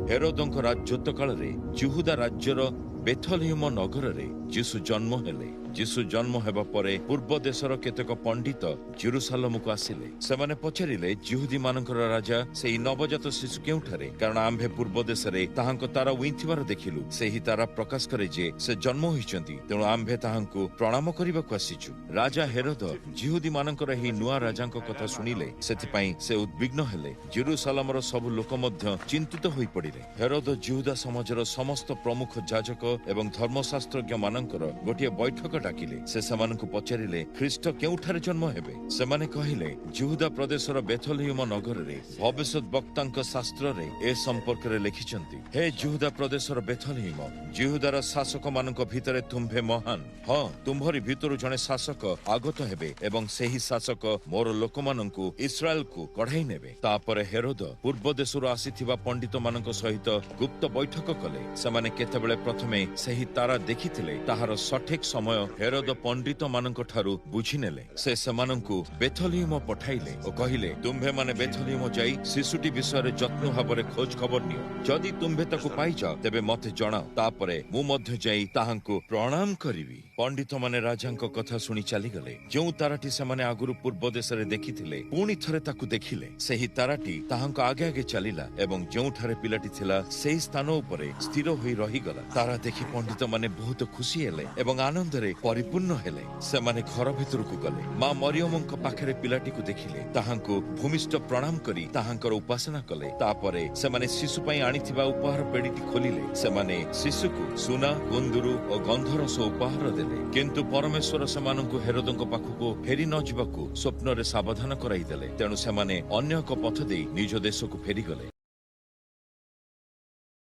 ହେରୋଦଙ୍କ ରାଜତ୍ୱ କାଳରେ ଜିହୁଦା ରାଜ୍ୟର ବେଥଲେହେମ ନଗରରେ ଯୀଶୁ ଜନ୍ମ ହେଲେ। ଯୀଶୁ ଜନ୍ମ ହେବା ପରେ ପୂର୍ବ ଦେଶର କେତେକ ପଣ୍ଡିତ ଜେରୁସାଲମକୁ ଆସିଲେ। ସେମାନେ ପଚାରିଲେ, ଜିହୁଦୀ ମାନଙ୍କର ରାଜା ସେହି ନବଜାତ ଶିଶୁ କେଉଁଠାରେ? କାରଣ ଆମ୍ଭେ ପୂର୍ବ ଦେଶରେ ତାହାଙ୍କ ତାରା ଉଇଁଥିବାର ଦେଖିଲୁ। ସେହି ତାରା ପ୍ରକାଶ କରେ ଯେ ସେ ଜନ୍ମ ହୋଇଛନ୍ତି, ତେଣୁ ଆମ୍ଭେ ତାହାଙ୍କୁ ପ୍ରଣାମ କରିବାକୁ ଆସିଛୁ। ରାଜା ହେରୋଦ ଜିହୁଦୀ ମାନଙ୍କର ଏହି ନୂଆ ରାଜାଙ୍କ କଥା ଶୁଣିଲେ, ସେଥିପାଇଁ ସେ ଉଦ୍ବିଗ୍ନ ହେଲେ। ଜେରୁସାଲମର ସବୁ ଲୋକ ମଧ୍ୟ ଚିନ୍ତିତ ହୋଇ ପଡିଲେ। ହେରୋଦ ଜିହୁଦା ସମାଜର ସମସ୍ତ ପ୍ରମୁଖ ଯାଜକ ଏବଂ ଧର୍ମଶାସ୍ତ୍ରଜ୍ଞ ମାନଙ୍କର ଗୋଟିଏ ବୈଠକ ଡାକିଲେ। ସେ ସେମାନଙ୍କୁ ପଚାରିଲେ, ଖ୍ରୀଷ୍ଟ କେଉଁଠାରେ ଜନ୍ମ ହେବେ? ସେମାନେ କହିଲେ, ଜିହୁଦା ପ୍ରଦେଶର ବେଥଲେହେମ ନଗରରେ। ଭବିଷ୍ୟତ ବକ୍ତାଙ୍କ ଶାସ୍ତ୍ରରେ ଏ ସମ୍ପର୍କରେ ଲେଖିଛନ୍ତି, ହେ ଜିହୁଦା ପ୍ରଦେଶର ବେଥଲେହେମ, ଜିହୁଦାର ଶାସକ ମାନଙ୍କ ଭିତରେ ତୁମ୍ଭେ ମହାନ। ହଁ, ତୁମ୍ଭରି ଭିତରୁ ଜଣେ ଶାସକ ଆଗତ ହେବେ ଏବଂ ସେହି ଶାସକ ମୋର ଲୋକମାନଙ୍କୁ ଇସ୍ରାଏଲକୁ କଢାଇ ନେବେ। ତାପରେ ହେରୋଦ ପୂର୍ବ ଦେଶରୁ ଆସିଥିବା ପଣ୍ଡିତ ମାନଙ୍କ ସହିତ ଗୁପ୍ତ ବୈଠକ କଲେ। ସେମାନେ କେତେବେଳେ ପ୍ରଥମେ ସେହି ତାରା ଦେଖିଥିଲେ ତାହାର ସଠିକ ସମୟ ହେରୋଦ ପଣ୍ଡିତ ମାନଙ୍କ ଠାରୁ ବୁଝିନେଲେ। ସେ ସେମାନଙ୍କୁ ବେଥଲେହେମ ପଠାଇଲେ ଓ କହିଲେ, ତୁମ୍ଭେମାନେ ବେଥଲେହେମ ଯାଇ ଶିଶୁଟି ବିଷୟରେ ଯତ୍ନ ଭାବରେ ଖୋଜ ଖବର ନିଅ। ଯଦି ତୁମ୍ଭେ ତାକୁ ପାଇଯାଅ ତେବେ ମତେ ଜଣାଅ, ତାପରେ ମୁଁ ମଧ୍ୟ ଯାଇ ତାହାଙ୍କୁ ପ୍ରଣାମ କରିବି। ପଣ୍ଡିତମାନେ ରାଜାଙ୍କ କଥା ଶୁଣି ଚାଲିଗଲେ। ଯେଉଁ ତାରାଟି ସେମାନେ ଆଗରୁ ପୂର୍ବ ଦେଶରେ ଦେଖିଥିଲେ ପୁଣି ଥରେ ତାକୁ ଦେଖିଲେ। ସେହି ତାରାଟି ତାହାଙ୍କ ଆଗେ ଆଗେ ଚାଲିଲା ଏବଂ ଯେଉଁଠାରେ ପିଲାଟି ଥିଲା ସେହି ସ୍ଥାନ ଉପରେ ସ୍ଥିର ହୋଇ ରହିଗଲା। ତାରା ଦେଖି ପଣ୍ଡିତମାନେ ବହୁତ ଖୁସି ହେଲେ ଏବଂ ଆନନ୍ଦରେ ପରିପୂର୍ଣ୍ଣ ହେଲେ। ସେମାନେ ଘର ଭିତରକୁ ଗଲେ। ମା ମରିୟମଙ୍କ ପାଖରେ ପିଲାଟିକୁ ଦେଖିଲେ। ତାହାଙ୍କୁ ଭୂମିଷ୍ଠ ପ୍ରଣାମ କରି ତାହାଙ୍କର ଉପାସନା କଲେ। ତାପରେ ସେମାନେ ଶିଶୁ ପାଇଁ ଆଣିଥିବା ଉପହାର ପେଡ଼ିଟି ଖୋଲିଲେ। ସେମାନେ ଶିଶୁକୁ ସୁନା, କୁନ୍ଦୁରୁ ଓ ଗନ୍ଧରସ ଉପହାର ଦେଲେ। କିନ୍ତୁ ପରମେଶ୍ୱର ସେମାନଙ୍କୁ ହେରୋଦଙ୍କ ପାଖକୁ ଫେରି ନ ଯିବାକୁ ସ୍ୱପ୍ନରେ ସାବଧାନ କରାଇଦେଲେ। ତେଣୁ ସେମାନେ ଅନ୍ୟ ଏକ ପଥ ଦେଇ ନିଜ ଦେଶକୁ ଫେରିଗଲେ।